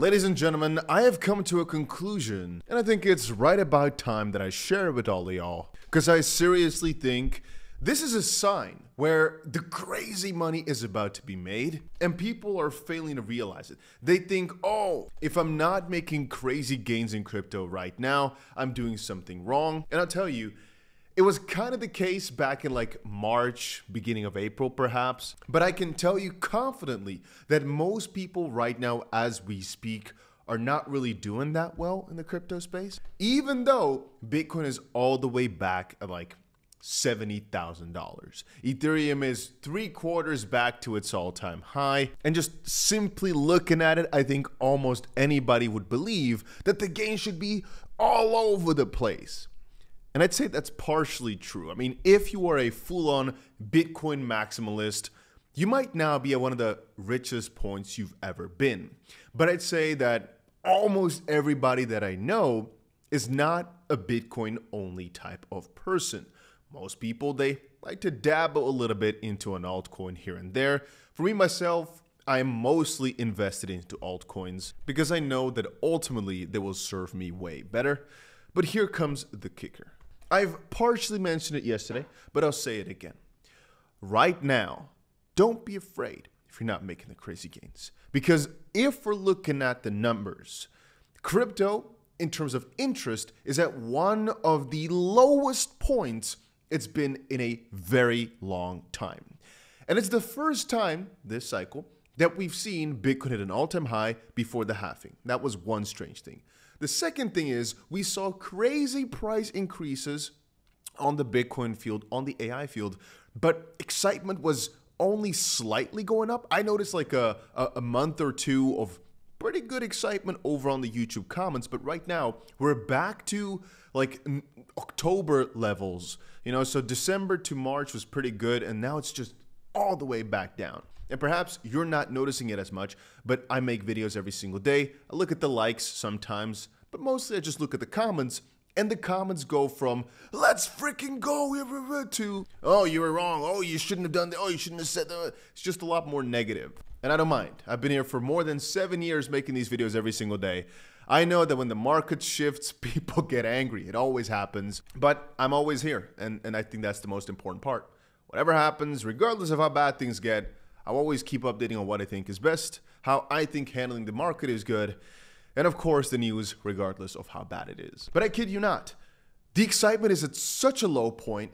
Ladies and gentlemen, I have come to a conclusion, and I think it's right about time that I share it with all of y'all, because I seriously think this is a sign where the crazy money is about to be made, and people are failing to realize it. They think, oh, if I'm not making crazy gains in crypto right now, I'm doing something wrong. And I'll tell you, it was kind of the case back in like March, beginning of April perhaps, but I can tell you confidently that most people right now as we speak are not really doing that well in the crypto space, even though Bitcoin is all the way back at like $70,000. Ethereum is 3/4 back to its all-time high, and just simply looking at it, I think almost anybody would believe that the gain should be all over the place. And I'd say that's partially true. I mean, if you are a full-on Bitcoin maximalist, you might now be at one of the richest points you've ever been. But I'd say that almost everybody that I know is not a Bitcoin-only type of person. Most people, they like to dabble a little bit into an altcoin here and there. For me, myself, I am mostly invested into altcoins because I know that ultimately they will serve me way better. But here comes the kicker. I've partially mentioned it yesterday, but I'll say it again. Right now, don't be afraid if you're not making the crazy gains. Because if we're looking at the numbers, crypto, in terms of interest, is at one of the lowest points it's been in a very long time. And it's the first time this cycle that we've seen Bitcoin hit an all-time high before the halving. That was one strange thing. The second thing is we saw crazy price increases on the Bitcoin field, on the AI field, but excitement was only slightly going up. I noticed like a month or two of pretty good excitement over on the YouTube comments, but right now we're back to like October levels, you know, so December to March was pretty good, and now it's just all the way back down. And perhaps you're not noticing it as much, but I make videos every single day. I look at the likes sometimes, but mostly I just look at the comments, and the comments go from, let's freaking go, to, oh, you were wrong, oh, you shouldn't have done that, oh, you shouldn't have said that. It's just a lot more negative. And I don't mind. I've been here for more than 7 years making these videos every single day. I know that when the market shifts, people get angry. It always happens, but I'm always here, and I think that's the most important part. Whatever happens, regardless of how bad things get, I'll always keep updating on what I think is best, how I think handling the market is good, and of course the news, regardless of how bad it is. But I kid you not, the excitement is at such a low point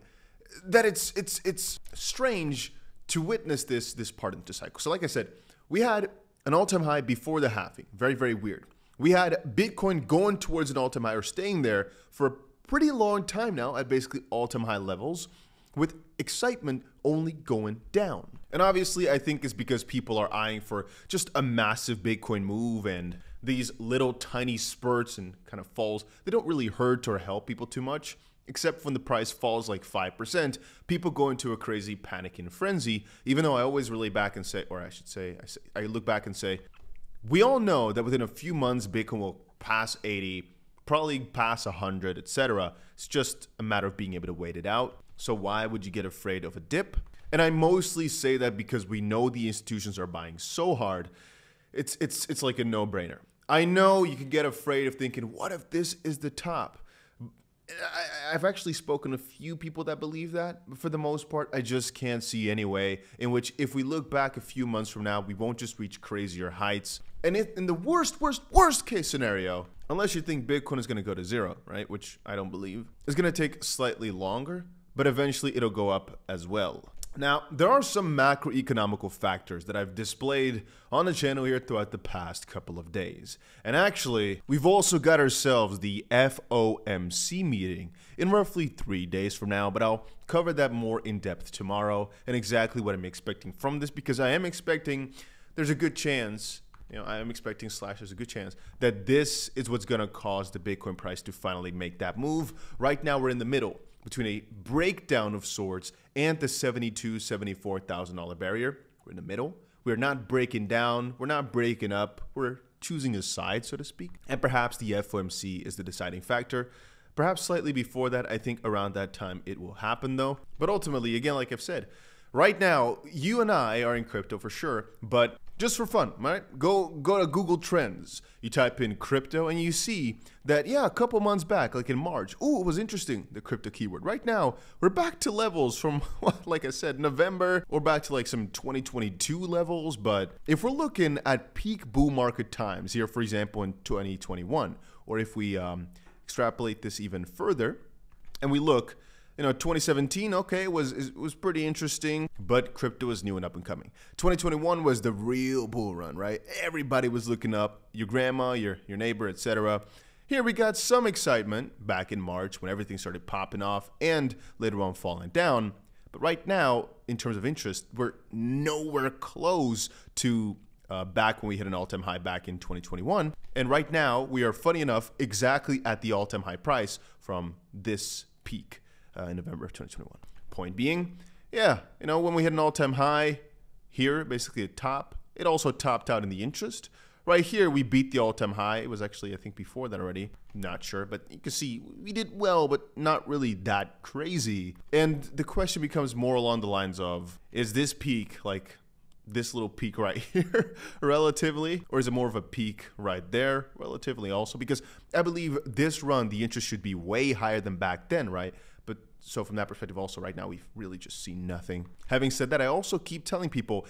that it's strange to witness this part of the cycle. So like I said, we had an all-time high before the halving. Very, very weird. We had Bitcoin going towards an all-time high or staying there for a pretty long time now at basically all-time high levels, with excitement only going down. And obviously I think it's because people are eyeing for just a massive Bitcoin move, and these little tiny spurts and kind of falls, they don't really hurt or help people too much, except when the price falls like 5%, people go into a crazy panic and frenzy, even though I always relay back and say, or I should say, I look back and say, we all know that within a few months, Bitcoin will pass 80, probably pass 100, etc. It's just a matter of being able to wait it out. So why would you get afraid of a dip? And I mostly say that because we know the institutions are buying so hard. It's like a no-brainer. I know you can get afraid of thinking, what if this is the top? I've actually spoken to a few people that believe that, but for the most part, I just can't see any way in which if we look back a few months from now, we won't just reach crazier heights. And if in the worst case scenario, unless you think Bitcoin is going to go to zero, right, which I don't believe, it's going to take slightly longer, but eventually it'll go up as well. Now, there are some macroeconomical factors that I've displayed on the channel here throughout the past couple of days. And actually, we've also got ourselves the FOMC meeting in roughly 3 days from now, but I'll cover that more in depth tomorrow and exactly what I'm expecting from this, because I am expecting there's a good chance, I am expecting / there's a good chance that this is what's going to cause the Bitcoin price to finally make that move. Right now, we're in the middle between a breakdown of sorts and the $72,000, $74,000 barrier. We're in the middle. We're not breaking down. We're not breaking up. We're choosing a side, so to speak. And perhaps the FOMC is the deciding factor. Perhaps slightly before that, I think around that time it will happen though. But ultimately, again, like I've said, right now, you and I are in crypto for sure, but Just for fun, right? Go to Google Trends. You type in crypto and you see that, yeah, a couple months back, like in March, ooh, it was interesting, the crypto keyword. Right now, we're back to levels from, like I said, November, or back to like some 2022 levels. But if we're looking at peak bull market times here, for example, in 2021, or if we extrapolate this even further and we look, 2017, okay, was pretty interesting, but crypto was new and up and coming. 2021 was the real bull run, right? Everybody was looking up, your grandma, your neighbor, etc. Here we got some excitement back in March when everything started popping off and later on falling down. But right now, in terms of interest, we're nowhere close to back when we hit an all-time high back in 2021. And right now, we are, funny enough, exactly at the all-time high price from this peak. In November of 2021. Point being, yeah, when we hit an all-time high here, basically a top, it also topped out in the interest. Right here, we beat the all-time high. It was actually, I think, before that already. Not sure, but you can see we did well, but not really that crazy. And the question becomes more along the lines of, is this peak like this little peak right here relatively, or is it more of a peak right there relatively also? Because I believe this run, the interest should be way higher than back then, right? But so from that perspective also, right now, we've really just seen nothing. Having said that, I also keep telling people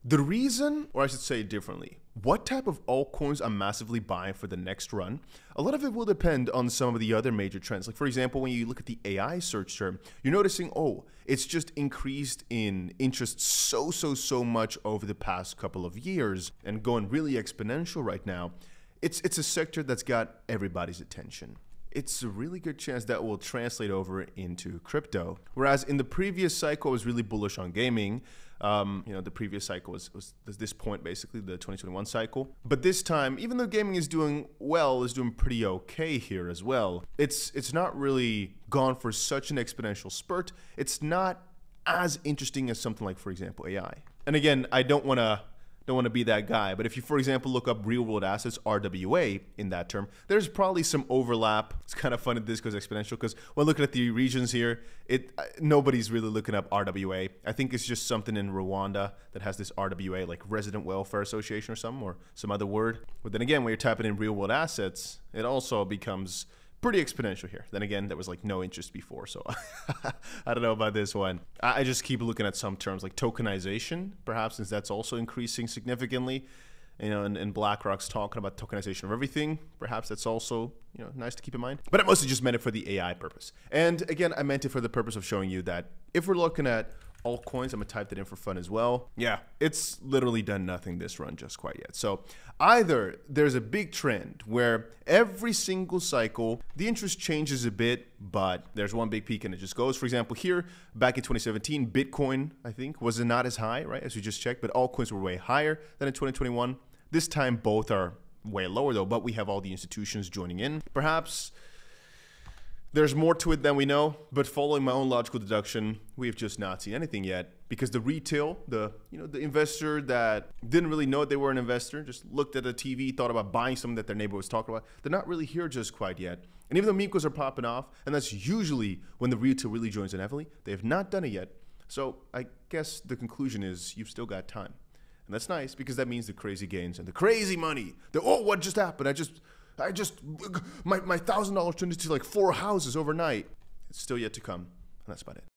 the reason, or I should say it differently, what type of altcoins I'm massively buying for the next run, a lot of it will depend on some of the other major trends. Like, for example, when you look at the AI search term, you're noticing, oh, it's just increased in interest so much over the past couple of years and going really exponential right now. It's a sector that's got everybody's attention. It's a really good chance that will translate over into crypto. Whereas in the previous cycle, I was really bullish on gaming. The previous cycle was this point, basically, the 2021 cycle. But this time, even though gaming is doing well, is doing pretty okay here as well. It's not really gone for such an exponential spurt. It's not as interesting as something like, for example, AI. And again, I don't want to be that guy, but if you, for example, look up real world assets, RWA, in that term, there's probably some overlap. It's kind of fun that this goes exponential because when looking at the regions here, nobody's really looking up RWA. I think it's just something in Rwanda that has this RWA, like Resident Welfare Association or something, or some other word. But then again, when you're tapping in real world assets, it also becomes pretty exponential here. Then again, there was like no interest before, so I don't know about this one. I just keep looking at some terms like tokenization, perhaps, since that's also increasing significantly. And BlackRock's talking about tokenization of everything. Perhaps that's also, nice to keep in mind. But I mostly just meant it for the AI purpose. And again, I meant it for the purpose of showing you that if we're looking at altcoins, I'm gonna type that in for fun as well. Yeah, it's literally done nothing this run just quite yet. So either there's a big trend where every single cycle, the interest changes a bit, but there's one big peak and it just goes. For example, here, back in 2017, Bitcoin, I think, was not as high, right, as we just checked, but altcoins were way higher than in 2021. This time, both are way lower though, but we have all the institutions joining in. Perhaps there's more to it than we know, but following my own logical deduction, we've just not seen anything yet because the retail, the investor that didn't really know they were an investor, just looked at a TV, thought about buying something that their neighbor was talking about, they're not really here just quite yet. And even though meme coins are popping off, and that's usually when the retail really joins in heavily, they have not done it yet. So I guess the conclusion is you've still got time. And that's nice because that means the crazy gains and the crazy money, oh, what just happened? My $1,000 turned into like 4 houses overnight. It's still yet to come. And that's about it.